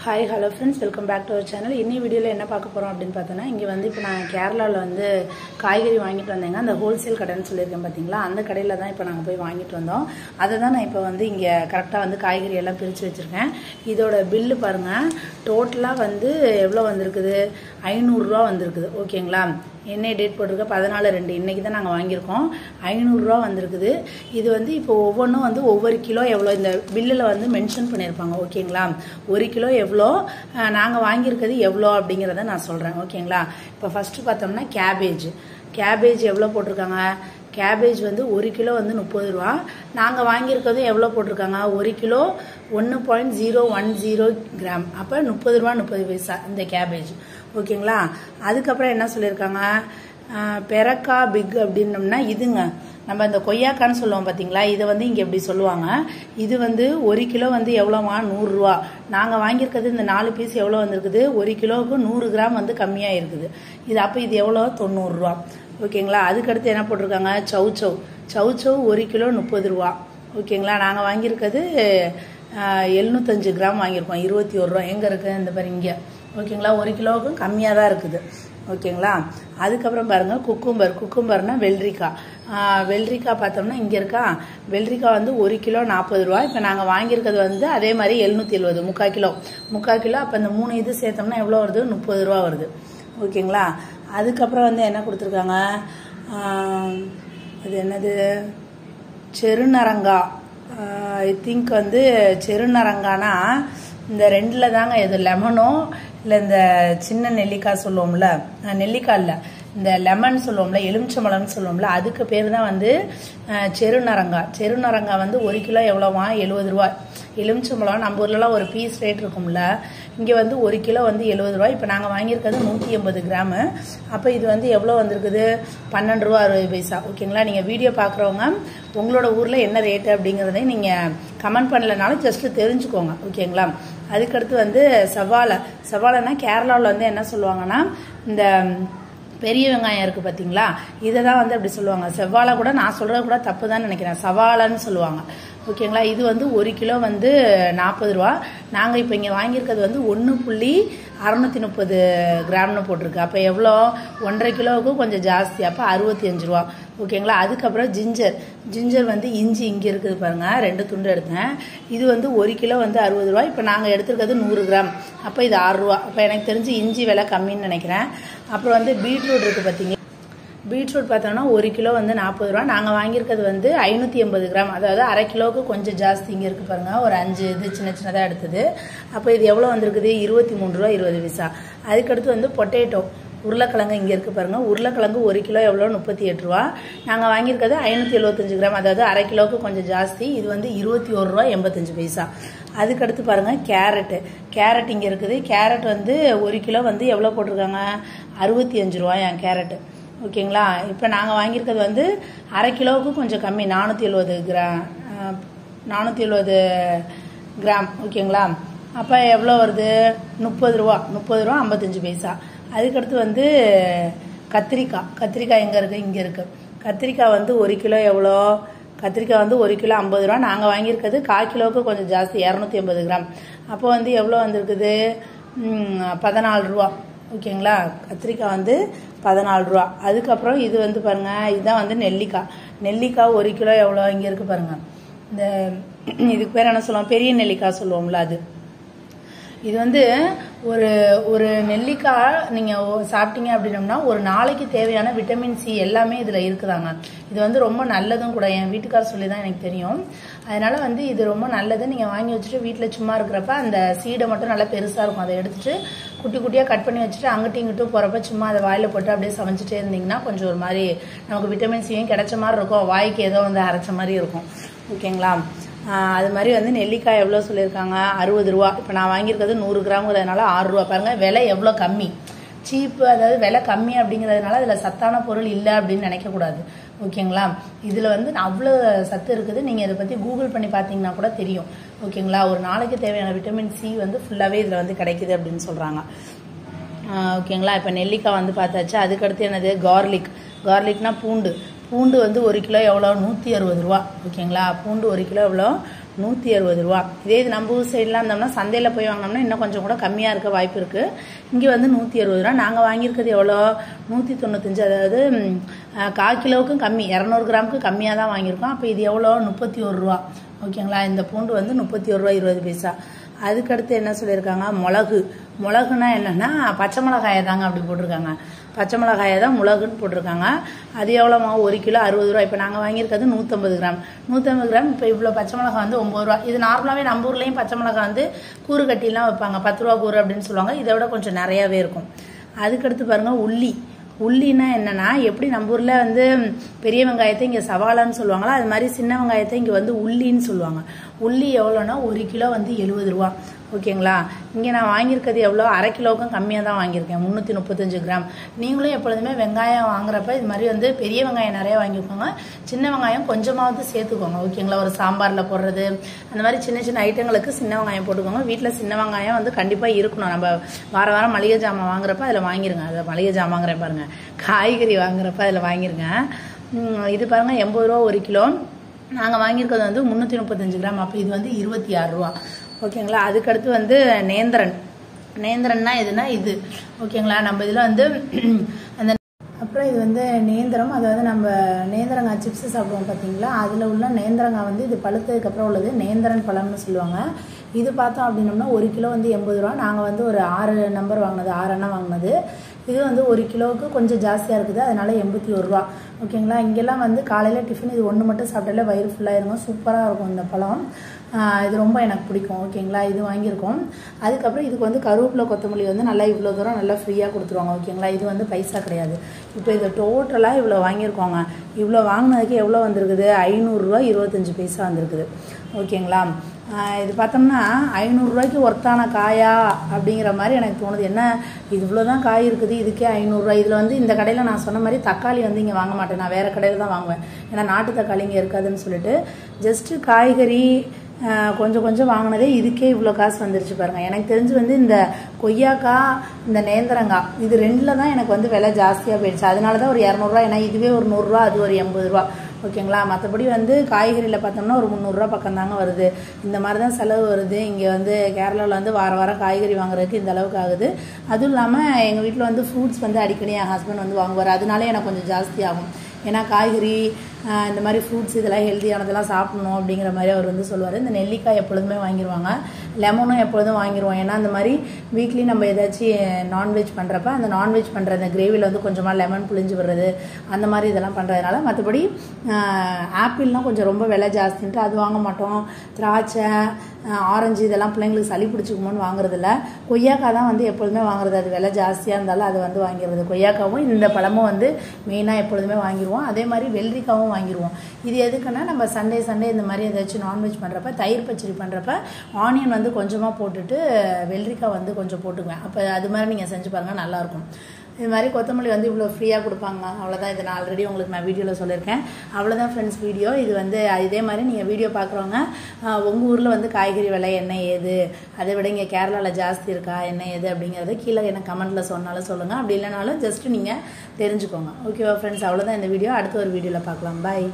Hi, hello friends, welcome back to our channel. In this video, என்ன பார்க்க போறோம் அப்படினு பார்த்தனா இங்க வந்து இப்போ நான் கேரளால வந்து காய்கறி வாங்கிட்டு வந்தேங்க. அந்த ஹோல்சேல் கடைன்னு சொல்லிருக்கேன் பாத்தீங்களா? அந்த கடையில தான் இப்போ நாங்க போய் வாங்கிட்டு வந்தோம். அத தான் நான் இப்போ வந்து இங்க கரெக்ட்டா வந்து காய்கறி எல்லாம் பிரிச்சு வச்சிருக்கேன். இதோட பில் பாருங்க. டோட்டலா வந்து எவ்வளவு வந்திருக்குது? 500 ரூபாய் வந்திருக்குது. ஓகேங்களா? என்ன டேட் போட்டுருக்க 14/2 இன்னைக்கு தான் நாங்க வாங்கியிருக்கோம். 500 ரூபாய் வந்திருக்குது. இது வந்து இப்போ ஒவ்வொன்றும் வந்து ஒவ்வொரு கிலோ எவ்வளோ இந்த பில்லில் வந்து மென்ஷன் பண்ணியிருப்பாங்க. ஓகேங்களா? 1 கிலோ எவ்வளோ, நாங்கள் வாங்கியிருக்கிறது எவ்வளோ அப்படிங்கிறத நான் சொல்கிறேன். ஓகேங்களா? இப்போ ஃபர்ஸ்ட் பார்த்தோம்னா கேபேஜ் எவ்வளோ போட்டிருக்காங்க? கேபேஜ் வந்து 1 கிலோ வந்து 30 ரூபா. நாங்கள் வாங்கியிருக்கிறது எவ்வளோ போட்டிருக்காங்க? 1 கிலோ 1.010 கிராம். அப்போ 30 ரூபா 30 பைசா இந்த கேபேஜ். ஓகேங்களா? அதுக்கப்புறம் என்ன சொல்லியிருக்காங்க? பெரக்கா பிக் அப்படின்னோம்னா இதுங்க, நம்ம இந்த கொய்யாக்கான்னு சொல்லுவோம் பார்த்தீங்களா? இதை வந்து இங்கே எப்படி சொல்லுவாங்க. இது வந்து 1 கிலோ வந்து எவ்வளோவா? 100 ரூபா. நாங்கள் வாங்கியிருக்கிறது இந்த 4 பீஸ் எவ்வளோ வந்திருக்குது? 1 கிலோவுக்கு 100 கிராம் வந்து கம்மியாக இருக்குது. இது அப்போ இது எவ்வளோ? 90 ரூபா. ஓகேங்களா? அதுக்கடுத்து என்ன போட்டிருக்காங்க? சௌச்சௌ 1 கிலோ 30 ரூபா. ஓகேங்களா? நாங்கள் வாங்கியிருக்கிறது 705 கிராம் வாங்கியிருக்கோம். 21 ரூபா. எங்கே இருக்குது? இந்த பாரு இங்கே. ஓகேங்களா? 1 கிலோவுக்கும் கம்மியாக தான் இருக்குது. ஓகேங்களா? அதுக்கப்புறம் பாருங்க குக்கும்பர்னா வெள்ளரிக்காய் பார்த்தோம்னா இங்க இருக்கா. வெள்ளரிக்காய் வந்து 1 கிலோ 40 ரூபா. இப்போ நாங்கள் வாங்கியிருக்கிறது வந்து அதே மாதிரி 770 முக்கால் கிலோ. அப்போ இந்த 3 இது சேர்த்தோம்னா எவ்வளோ வருது? 30 ரூபா வருது. ஓகேங்களா? அதுக்கப்புறம் வந்து என்ன கொடுத்துருக்காங்க? அது என்னது? செருநரங்கா. ஐ திங்க் வந்து செருநரங்கானா இந்த 2ல் தாங்க. எது லெமனோ இல்லை இந்த சின்ன நெல்லிக்காய் சொல்லுவோம்ல, நெல்லிக்காய் இல்லை, இந்த லெமன் சொல்லுவோம்ல, எலுமிச்சம்பழம்னு சொல்லுவோம்ல, அதுக்கு பேர் தான் வந்து செருநரங்கா வந்து 1 கிலோ எவ்வளோவா? 70 ரூபா. எலுமிச்சம்பழம் நம்ம ஊர்லலாம் ஒரு பீஸ் ரேட் இருக்கும்ல, இங்கே வந்து 1 கிலோ வந்து 70 ரூபா. இப்போ நாங்கள் வாங்கியிருக்கிறது 180 கிராமு. அப்போ இது வந்து எவ்வளோ வந்திருக்குது? 12 ரூபா 60 பைசா. ஓகேங்களா? நீங்கள் வீடியோ பார்க்குறவங்க உங்களோட ஊரில் என்ன ரேட்டு அப்படிங்கிறதையும் நீங்கள் கமெண்ட் பண்ணலனாலும் ஜஸ்ட் தெரிஞ்சுக்கோங்க. ஓகேங்களா? அதுக்கடுத்து வந்து செவ்வாழைனா கேரளாவில் வந்து என்ன சொல்லுவாங்கன்னா, இந்த பெரிய வெங்காயம் இருக்கு பார்த்தீங்களா, இதை தான் வந்து அப்படி சொல்லுவாங்க. செவ்வாழை கூட நான் சொல்றது கூட தப்பு தான் நினைக்கிறேன், சவாலைன்னு சொல்லுவாங்க. ஓகேங்களா? இது வந்து 1 கிலோ வந்து 40 ரூபா. நாங்கள் இப்போ இங்கே வாங்கியிருக்கிறது வந்து 1.630 கிராம்னு போட்டிருக்கு. அப்போ எவ்வளோ? 1.5 கிலோவுக்கும் கொஞ்சம் ஜாஸ்தி. அப்போ 65 ரூபா. ஓகேங்களா? அதுக்கப்புறம் ஜிஞ்சர் வந்து இஞ்சி இங்கே இருக்குது பாருங்க, 2 துண்டு எடுத்தேன். இது வந்து 1 கிலோ வந்து 60 ரூபா. இப்போ நாங்கள் எடுத்துருக்கிறது 100 கிராம். அப்போ இது 6 ரூபா. அப்போ எனக்கு தெரிஞ்சு இஞ்சி விலை கம்மின்னு நினைக்கிறேன். அப்புறம் வந்து பீட்ரூட் இருக்குது பார்த்தீங்க. பீட்ரூட் பார்த்தோம்னா 1 கிலோ வந்து 40 ரூபா. நாங்கள் வாங்கியிருக்கிறது வந்து 580 கிராம். அதாவது அரை கிலோவுக்கு கொஞ்சம் ஜாஸ்தி. இங்கே இருக்கு பாருங்க, ஒரு 5 இது சின்னதாக எடுத்தது. அப்போ இது எவ்வளோ வந்திருக்குது? 23 ரூபா 20 பைசா. அதுக்கடுத்து வந்து பொட்டேட்டோ உருளைக்கிழங்கு இங்கே இருக்கு பாருங்க. உருளைக்கிழங்கு 1 கிலோ எவ்வளோ? 38 ரூபா. நாங்கள் வாங்கியிருக்கிறது 575 கிராம். அதாவது அரை கிலோவுக்கு கொஞ்சம் ஜாஸ்தி. இது வந்து 21 ரூபா 85 பைசா. அதுக்கடுத்து பாருங்க கேரட் இங்கே இருக்குது. கேரட் வந்து 1 கிலோ வந்து எவ்வளோ போட்டிருக்காங்க? 65 ரூபாய் கேரட்டு. ஓகேங்களா? இப்போ நாங்கள் வாங்கியிருக்கிறது வந்து அரை கிலோவுக்கு கொஞ்சம் கம்மி, 470 கிராம். ஓகேங்களா? அப்போ எவ்வளோ வருது? 30 ரூபா 55 பைசா. அதுக்கடுத்து வந்து கத்திரிக்காய் எங்கே இருக்குது? இங்கே இருக்குது. கத்திரிக்காய் வந்து 1 கிலோ எவ்வளோ? கத்திரிக்காய் வந்து 1 கிலோ 50 ரூபா. நாங்கள் வாங்கியிருக்கிறது 1/4 கிலோவுக்கு கொஞ்சம் ஜாஸ்தி, 280 கிராம். அப்போ வந்து எவ்வளோ வந்திருக்குது? 14 ரூபா. ஓகேங்களா? கத்திரிக்காய் வந்து 14 ரூபா. அதுக்கப்புறம் இது வந்து பாருங்க, இதுதான் வந்து நெல்லிக்காய் 1 கிலோ எவ்வளோ? இங்கே இருக்கு பாருங்க. இந்த இதுக்கு பேர் என்ன சொல்லுவோம்? பெரிய நெல்லிக்காய் சொல்லுவோம்ல, அது. இது வந்து ஒரு நெல்லிக்காய் நீங்கள் சாப்பிட்டீங்க அப்படின்னோம்னா ஒரு நாளைக்கு தேவையான விட்டமின் சி எல்லாமே இதில் இருக்குதாங்க. இது வந்து ரொம்ப நல்லதும் கூட. என் வீட்டுக்கார் சொல்லி தான் எனக்கு தெரியும். அதனால வந்து இது ரொம்ப நல்லது. நீங்கள் வாங்கி வச்சுட்டு வீட்டில் சும்மா இருக்கிறப்ப அந்த சீடை மட்டும் நல்லா பெருசாக இருக்கும், அதை எடுத்துட்டு குட்டி குட்டியாக கட் பண்ணி வச்சுட்டு அங்கிட்டும் இங்கிட்டும் போகிறப்ப சும்மா அதை வாயில் போட்டு அப்படியே சமைச்சிட்டே இருந்தீங்கன்னா கொஞ்சம் ஒரு மாதிரி நமக்கு விட்டமின் சியும் கிடைச்ச மாதிரி இருக்கும், வாய்க்கு ஏதோ வந்து அரைச்ச மாதிரி இருக்கும். ஓகேங்களா? அது மாதிரி வந்து நெல்லிக்காய் எவ்வளோ சொல்லியிருக்காங்க? 60 ரூபா. இப்போ நான் வாங்கியிருக்கிறது 100 கிராம்ங்கிறதுனால 6 ரூபா. பாருங்க விலை எவ்வளோ கம்மி, சீப்பு. அதாவது விலை கம்மி அப்படிங்கிறதுனால அதில் சத்தான பொருள் இல்லை அப்படின்னு நினைக்கக்கூடாது. ஓகேங்களா? இதில் வந்து அவ்வளோ சத்து இருக்குது. நீங்கள் இதை பற்றி கூகுள் பண்ணி பார்த்தீங்கன்னா கூட தெரியும். ஓகேங்களா? ஒரு நாளைக்கு தேவையான விட்டமின் சி வந்து ஃபுல்லாகவே இதில் வந்து கிடைக்குது அப்படின்னு சொல்கிறாங்க. ஓகேங்களா? இப்போ நெல்லிக்காய் வந்து பார்த்தாச்சு. அதுக்கடுத்து என்னது? கார்லிக்னா பூண்டு வந்து 1 கிலோ எவ்வளோ? 160 ரூபா. ஓகேங்களா? பூண்டு 1 கிலோ எவ்வளோ? 160 ரூபா. இதே இது நம்ம ஊர் சைட்லாம் இருந்தோம்னா சந்தையில் போய் வாங்கினோம்னா இன்னும் கொஞ்சம் கூட கம்மியாக இருக்க வாய்ப்பு இருக்குது. இங்கே வந்து 160 ரூபா. நாங்கள் வாங்கியிருக்கிறது எவ்வளோ 195, அதாவது 1/4 கிலோவுக்கும் கம்மி, 200 கிராமுக்கு கம்மியாக தான் வாங்கியிருக்கோம். அப்போ இது எவ்வளோ 31 ரூபா. ஓகேங்களா, இந்த பூண்டு வந்து 31 ரூபா 20 பைசா. அதுக்கடுத்து என்ன சொல்லியிருக்காங்க, மிளகுனா என்னென்னா பச்சை மிளகாயை தாங்க அப்படி போட்டிருக்காங்க. பச்சை மிளகாயை தான் மிளகுன்னு போட்டிருக்காங்க. அது எவ்வளோமா 1 கிலோ 60 ரூபா. இப்போ நாங்கள் வாங்கியிருக்கிறது 150 கிராம். 150 கிராம் இப்போ இவ்வளோ பச்சை மிளகா வந்து 9 ரூபா. இது நார்மலாகவே நம்ம ஊர்லேயும் பச்சை மிளகா வந்து கூறு கட்டிலாம் வைப்பாங்க, 10 ரூபா கூறு அப்படின்னு சொல்லுவாங்க. இதை விட கொஞ்சம் நிறையாவே இருக்கும். அதுக்கடுத்து பாருங்கள் உள்ளின்னா என்னன்னா, எப்படி நம்ம ஊரில் வந்து பெரிய வெங்காயத்தை இங்கே சவாலான்னு சொல்லுவாங்களா, அது மாதிரி சின்ன வெங்காயத்தை இங்கே வந்து உள்ளின்னு சொல்லுவாங்க. உள்ளி எவ்வளோன்னா 1 கிலோ வந்து 70 ரூபா. ஓகேங்களா, இங்கே நான் வாங்கியிருக்கிறது எவ்வளோ 1/2 கிலோவுக்கும் கம்மியாக தான் வாங்கியிருக்கேன், 335 கிராம். நீங்களும் எப்பொழுதுமே வெங்காயம் வாங்குறப்ப இது மாதிரி வந்து பெரிய வெங்காயம் நிறையா வாங்கிக்கோங்க, சின்ன வெங்காயம் கொஞ்சமாவது சேர்த்துக்கோங்க. ஓகேங்களா, ஒரு சாம்பாரில் போடுறது அந்த மாதிரி சின்ன சின்ன ஐட்டங்களுக்கு சின்ன வெங்காயம் போட்டுக்கோங்க. வீட்டில் சின்ன வெங்காயம் வந்து கண்டிப்பாக இருக்கணும். நம்ம வாரம் மளிகை ஜாமான் வாங்குறப்ப அதில் வாங்கிருங்க. அதில் மளிகை ஜாமான் வாங்குறேன் பாருங்கள், காய்கறி வாங்குறப்ப அதில் வாங்கிருங்க. இது பாருங்கள் 80 ரூபா 1 கிலோ. நாங்கள் வாங்கியிருக்கிறது வந்து 335 கிராம். அப்போ இது வந்து 26 ரூபா. ஓகேங்களா, அதுக்கடுத்து வந்து நேந்திரன்னா எதுனா இது. ஓகேங்களா, நம்ம இதில் வந்து அந்த அப்புறம் இது வந்து நேந்திரம், அதாவது நம்ம நேந்திரங்காய் சிப்ஸ் சாப்பிடுவோம் பார்த்தீங்களா, அதில் உள்ள நேந்திரங்காய் வந்து இது பழுத்ததுக்கப்புறம் உள்ளது நேந்திரன் பழம்னு சொல்லுவாங்க. இது பார்த்தோம் அப்படின்னோம்னா 1 கிலோ வந்து 80 ரூபா. நாங்கள் வந்து ஒரு 6 நம்பர் வாங்கினது, 6 எண்ணம் வாங்கினது. இது வந்து 1 கிலோவுக்கு கொஞ்சம் ஜாஸ்தியாக இருக்குது, அதனால 81 ரூபா. ஓகேங்களா, இங்கெல்லாம் வந்து காலையில் டிஃபன் இது ஒன்று மட்டும் சாப்பிட்டாலே வயிறு ஃபுல்லாக இருக்கும், சூப்பராக இருக்கும் இந்த பழம். இது ரொம்ப எனக்கு பிடிக்கும். ஓகேங்களா, இது வாங்கியிருக்கோம். அதுக்கப்புறம் இதுக்கு வந்து கருவேப்பிலை கொத்தமல்லி வந்து நல்லா இவ்வளோ தூரம் நல்லா ஃப்ரீயாக கொடுத்துருவாங்க. ஓகேங்களா, இது வந்து பைசா கிடையாது. இப்போ இது டோட்டலாக இவ்வளோ வாங்கியிருக்கோங்க. இவ்வளோ வாங்கினதுக்கு எவ்வளோ வந்திருக்குது, 500 ரூபா 25 பைசா வந்திருக்குது. ஓகேங்களா, இது பார்த்தோம்னா 500 ரூபாய்க்கு ஒர்த்தான காயா அப்படிங்கிற மாதிரி எனக்கு தோணுது. என்ன இது இவ்வளோதான் காய் இருக்குது, இதுக்கே 500 ரூபா. இதில் வந்து இந்த கடையில் நான் சொன்ன மாதிரி தக்காளி வந்து இங்கே வாங்க மாட்டேன், நான் வேறு கடையில் தான் வாங்குவேன். ஏன்னா நாட்டு தக்காளி இங்கே இருக்காதுன்னு சொல்லிட்டு ஜஸ்ட்டு காய்கறி கொஞ்சம் வாங்கினதே இதுக்கே இவ்வளோ காசு வந்துருச்சு பாருங்கள். எனக்கு தெரிஞ்சு வந்து இந்த கொய்யாக்காய், இந்த நேந்திரங்காய், இது ரெண்டில் தான் எனக்கு வந்து விலை ஜாஸ்தியாக போயிடுச்சு. அதனால தான் ஒரு 200 ரூபா. ஏன்னா இதுவே ஒரு 100 ரூபா, அது ஒரு 80 ரூபா. ஓகேங்களா, மற்றபடி வந்து காய்கறியில் பார்த்தோம்னா ஒரு 300 ரூபா பக்கம் தாங்க வருது. இந்த மாதிரி தான் செலவு வருது. இங்கே வந்து கேரளாவில் வந்து வாரம் காய்கறி வாங்குறதுக்கு இந்த அளவுக்கு ஆகுது. அதுவும் இல்லாமல் எங்கள் வீட்டில் வந்து ஃப்ரூட்ஸ் வந்து அடிக்கடி என் ஹஸ்பண்ட் வந்து வாங்குவார், அதனால எனக்கு கொஞ்சம் ஜாஸ்தி ஆகும். ஏன்னா காய்கறி இந்த மாதிரி ஃப்ரூட்ஸ் இதெல்லாம் ஹெல்த்தியானதெல்லாம் சாப்பிடணும் அப்படிங்கிற மாதிரி அவர் வந்து சொல்லுவார். இந்த நெல்லிக்காய் எப்பொழுதுமே வாங்கிடுவாங்க, லெமனும் எப்பொழுதும் வாங்கிடுவோம். ஏன்னா அந்த மாதிரி வீக்லி நம்ம ஏதாச்சும் நான்வெஜ் பண்ணுறப்ப அந்த நான்வெஜ் பண்ணுற அந்த கிரேவியில் வந்து கொஞ்சமாக லெமன் புளிஞ்சு விடுறது அந்த மாதிரி இதெல்லாம் பண்ணுறதுனால. மற்றபடி ஆப்பிள்லாம் கொஞ்சம் ரொம்ப விலை ஜாஸ்தின்ட்டு அது வாங்க மாட்டோம். திராட்சை, ஆரஞ்சு இதெல்லாம் பிள்ளைங்களுக்கு சளி பிடிச்சிக்குமோன்னு வாங்குறதில்ல. கொய்யாக்காய் தான் வந்து எப்பொழுதுமே வாங்குறது, அது விலை ஜாஸ்தியாக இருந்தாலும் அது வந்து வாங்கிடுறது. கொய்யாக்காவும் இந்த பழமும் வந்து மெயினாக எப்பொழுதுமே வாங்கிடுவோம். அதே மாதிரி வெள்ளரிக்காவும் வாங்கிடுவோம். இது எதுக்குன்னா நம்ம சண்டே இந்த மாதிரி ஏதாச்சும் நான்வெஜ் பண்ணுறப்ப, தயிர் பச்சடி பண்ணுறப்ப ஆனியன் வந்து கொஞ்சமாக போட்டுட்டு வெள்ளரிக்காய் வந்து கொஞ்சம் போட்டுக்குவேன். அப்போ அது மாதிரி நீங்கள் செஞ்சு பாருங்கள், நல்லாயிருக்கும். இது மாதிரி கொத்தமல்லி வந்து இவ்வளோ ஃப்ரீயாக கொடுப்பாங்க. அவ்வளோதான், இது நான் ஆல்ரெடி உங்களுக்கு நான் வீடியோவில் சொல்லியிருக்கேன். அவ்வளோதான் ஃப்ரெண்ட்ஸ் வீடியோ. இது வந்து இதே மாதிரி நீங்கள் வீடியோ பார்க்குறவங்க உங்கள் ஊரில் வந்து காய்கறி விலை என்ன ஏது, அதை விட இங்கே கேரளாவில் ஜாஸ்தி இருக்கா என்ன ஏது அப்படிங்கிறத கீழே எனக்கு கமெண்ட்டில் சொன்னாலும் சொல்லுங்கள். அப்படி இல்லைனாலும் ஜஸ்ட்டு நீங்கள் தெரிஞ்சுக்கோங்க. ஓகேவா ஃப்ரெண்ட்ஸ், அவ்வளோதான் இந்த வீடியோ. அடுத்த ஒரு வீடியோவில் பார்க்கலாம். பாய்.